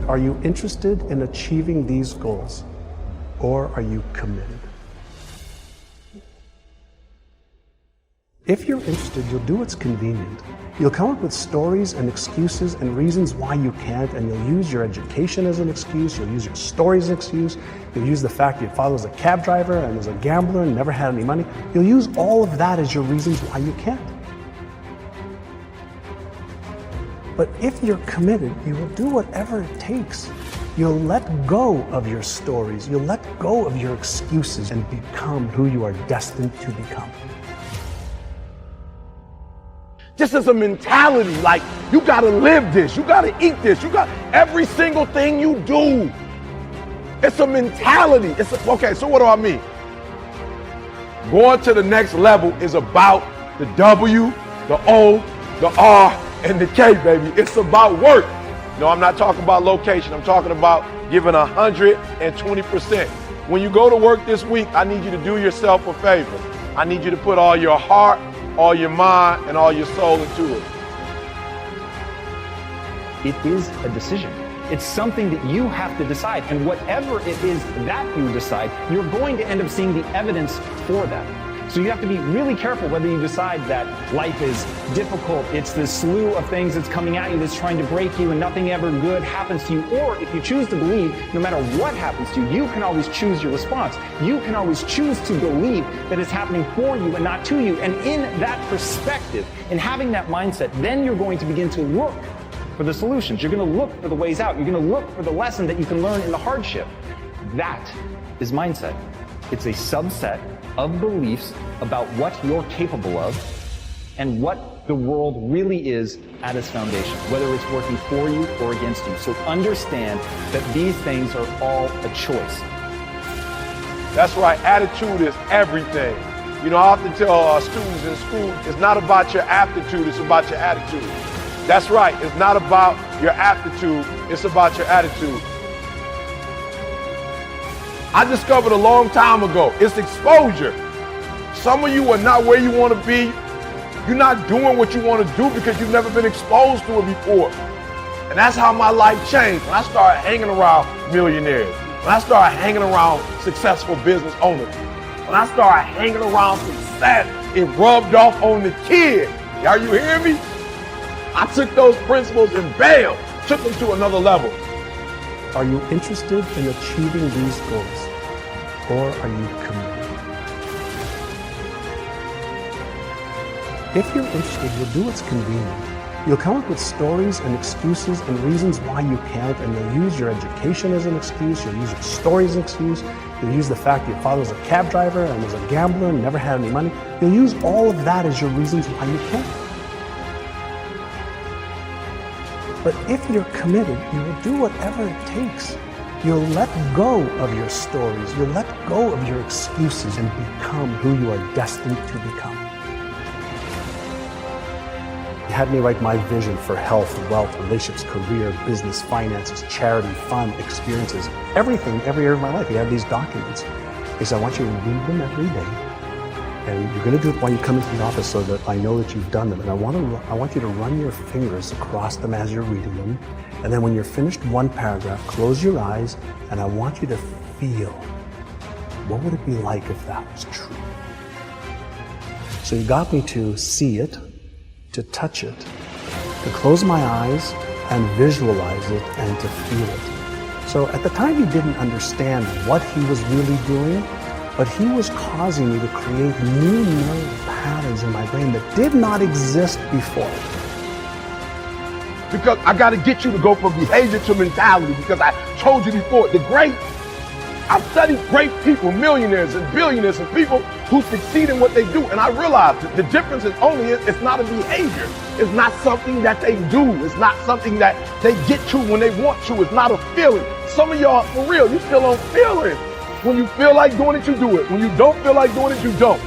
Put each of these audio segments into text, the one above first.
Are you interested in achieving these goals, or are you committed? If you're interested, you'll do what's convenient. You'll come up with stories and excuses and reasons why you can't, and you'll use your education as an excuse, you'll use your stories as an excuse, you'll use the fact your father was a cab driver and was a gambler and never had any money. You'll use all of that as your reasons why you can't. But if you're committed, you will do whatever it takes. You'll let go of your stories, you'll let go of your excuses and become who you are destined to become. This is a mentality, like you gotta live this, you gotta eat this, you got every single thing you do. It's a mentality. Okay, so what do I mean? Going to the next level is about the W, the O, the R, and the K, baby. It's about work. No, I'm not talking about location. I'm talking about giving 120%. When you go to work this week, I need you to do yourself a favor. I need you to put all your heart, all your mind, and all your soul into it. It is a decision. It's something that you have to decide. And whatever it is that you decide, you're going to end up seeing the evidence for that. So you have to be really careful whether you decide that life is difficult, it's this slew of things that's coming at you that's trying to break you and nothing ever good happens to you. Or if you choose to believe, no matter what happens to you, you can always choose your response. You can always choose to believe that it's happening for you and not to you. And in that perspective, in having that mindset, then you're going to begin to look for the solutions. You're going to look for the ways out. You're going to look for the lesson that you can learn in the hardship. That is mindset. It's a subset of beliefs about what you're capable of and what the world really is at its foundation, whether it's working for you or against you. So understand that these things are all a choice. That's right, attitude is everything. You know, I often tell students in school, it's not about your aptitude, it's about your attitude. That's right, it's not about your aptitude, it's about your attitude. I discovered a long time ago, it's exposure. Some of you are not where you want to be. You're not doing what you want to do because you've never been exposed to it before. And that's how my life changed when I started hanging around millionaires, when I started hanging around successful business owners, when I started hanging around success, it rubbed off on the kid. Are you hearing me? I took those principles and bam, took them to another level. Are you interested in achieving these goals, or are you committed? If you're interested, you'll do what's convenient. You'll come up with stories and excuses and reasons why you can't, and you'll use your education as an excuse, you'll use your stories as an excuse, you'll use the fact that your father was a cab driver and was a gambler and never had any money. You'll use all of that as your reasons why you can't. But if you're committed, you will do whatever it takes. You'll let go of your stories, you'll let go of your excuses and become who you are destined to become. You had me write my vision for health, wealth, relationships, career, business, finances, charity, fun, experiences, everything, every area of my life. You have these documents. He said, I want you to read them every day. And you're going to do it while you come into the office so that I know that you've done them. And I want you to run your fingers across them as you're reading them. And then when you're finished one paragraph, close your eyes, and I want you to feel, what would it be like if that was true? So you got me to see it, to touch it, to close my eyes and visualize it and to feel it. So at the time, he didn't understand what he was really doing, but he was causing me to create new neural patterns in my brain that did not exist before. Because I got to get you to go from behavior to mentality, because I told you before, I've studied great people, millionaires and billionaires and people who succeed in what they do. And I realized that the difference is it's not a behavior. It's not something that they do. It's not something that they get to when they want to. It's not a feeling. Some of y'all, for real, you still on feeling. When you feel like doing it, you do it. When you don't feel like doing it, you don't.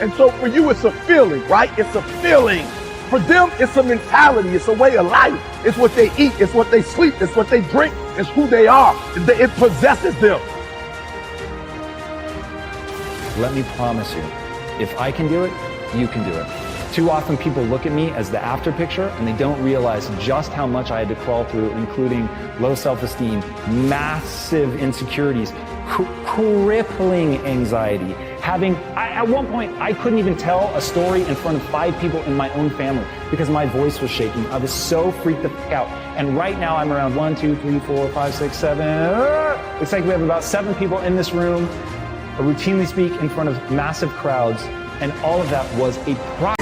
And so for you, it's a feeling, right? It's a feeling. For them, it's a mentality. It's a way of life. It's what they eat. It's what they sleep. It's what they drink. It's who they are. It possesses them. Let me promise you, if I can do it, you can do it. Too often people look at me as the after picture and they don't realize just how much I had to crawl through, including low self-esteem, massive insecurities, crippling anxiety. At one point, I couldn't even tell a story in front of 5 people in my own family because my voice was shaking. I was so freaked the fuck out. And right now I'm around 1, 2, 3, 4, 5, 6, 7. Looks like we have about 7 people in this room. I routinely speak in front of massive crowds, and all of that was a process.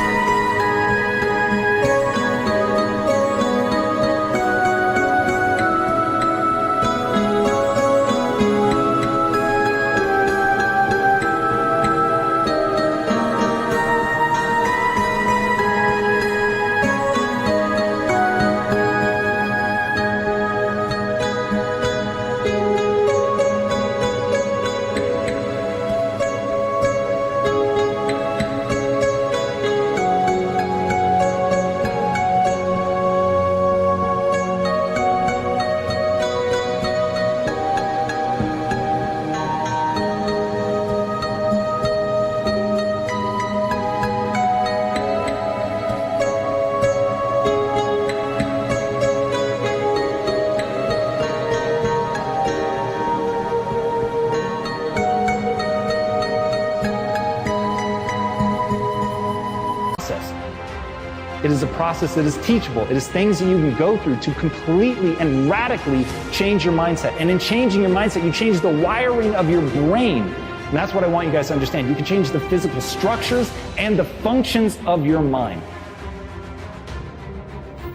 It is a process that is teachable. It is things that you can go through to completely and radically change your mindset. And in changing your mindset, you change the wiring of your brain. And that's what I want you guys to understand. You can change the physical structures and the functions of your mind.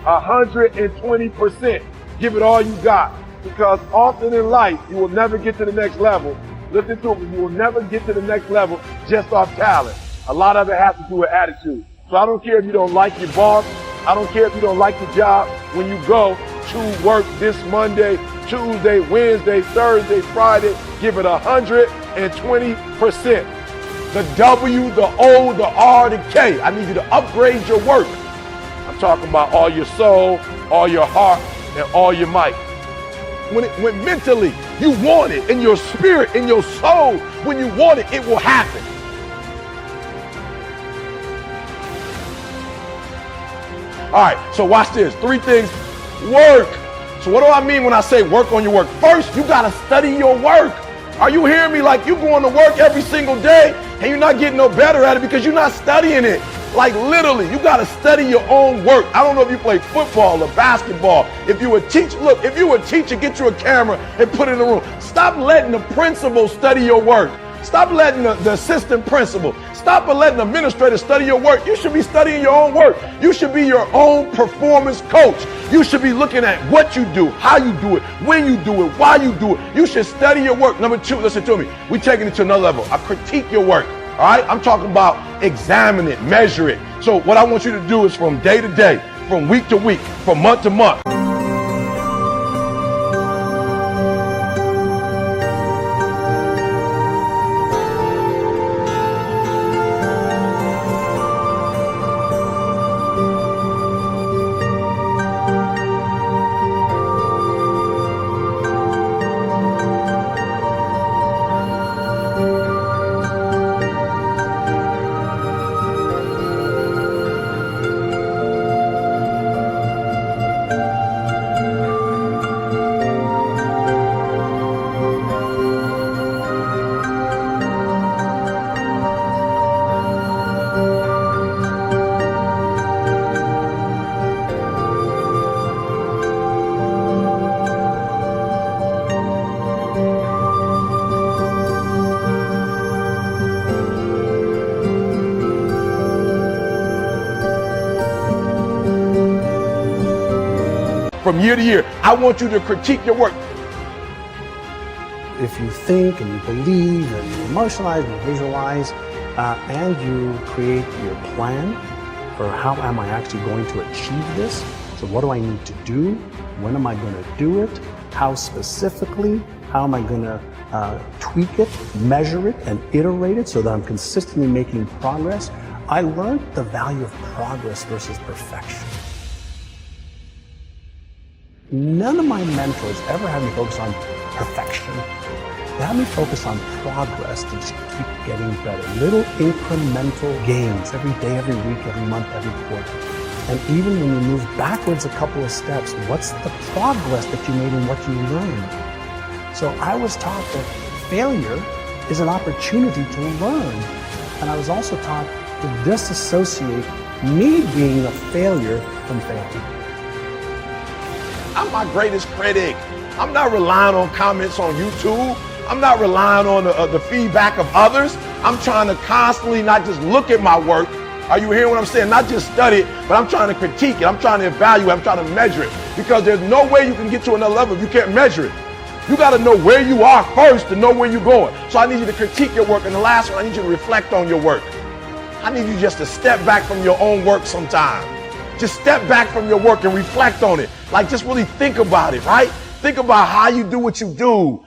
120%. Give it all you got. Because often in life, you will never get to the next level. Listen to me, you will never get to the next level just off talent. A lot of it has to do with attitude. So I don't care if you don't like your boss. I don't care if you don't like your job. When you go to work this Monday, Tuesday, Wednesday, Thursday, Friday, give it 120%. The W, the O, the R, the K. I need you to upgrade your work. I'm talking about all your soul, all your heart, and all your might. When mentally you want it, in your spirit, in your soul, when you want it, it will happen. All right, so watch this. 3 things. Work. So what do I mean when I say work on your work? First, you got to study your work. Are you hearing me? Like, you going to work every single day and you're not getting no better at it because you're not studying it. Like, literally, you got to study your own work. I don't know if you play football or basketball. If you a teacher, look, if you a teacher, get you a camera and put it in the room. Stop letting the principal study your work. Stop letting the assistant principal, stop letting the administrator study your work. You should be studying your own work. You should be your own performance coach. You should be looking at what you do, how you do it, when you do it, why you do it. You should study your work. Number 2, listen to me. We're taking it to another level. I critique your work. All right. I'm talking about examine it, measure it. So what I want you to do is from day to day, from week to week, from month to month. From year to year, I want you to critique your work. If you think and you believe and you emotionalize and you visualize and you create your plan for how am I actually going to achieve this? So what do I need to do? When am I going to do it? How specifically? How am I going to tweak it, measure it, and iterate it so that I'm consistently making progress? I learned the value of progress versus perfection. None of my mentors ever had me focus on perfection. They had me focus on progress to just keep getting better. Little incremental gains every day, every week, every month, every quarter. And even when you move backwards a couple of steps, what's the progress that you made in what you learned? So I was taught that failure is an opportunity to learn. And I was also taught to disassociate me being a failure from failing. I'm my greatest critic. I'm not relying on comments on YouTube. I'm not relying on the feedback of others. I'm trying to constantly not just look at my work. Are you hearing what I'm saying? Not just study it, but I'm trying to critique it. I'm trying to evaluate. I'm trying to measure it. Because there's no way you can get to another level if you can't measure it. You got to know where you are first to know where you're going. So I need you to critique your work. And the last one, I need you to reflect on your work. I need you just to step back from your own work sometime. Just step back from your work and reflect on it. Like, just really think about it, right? Think about how you do what you do.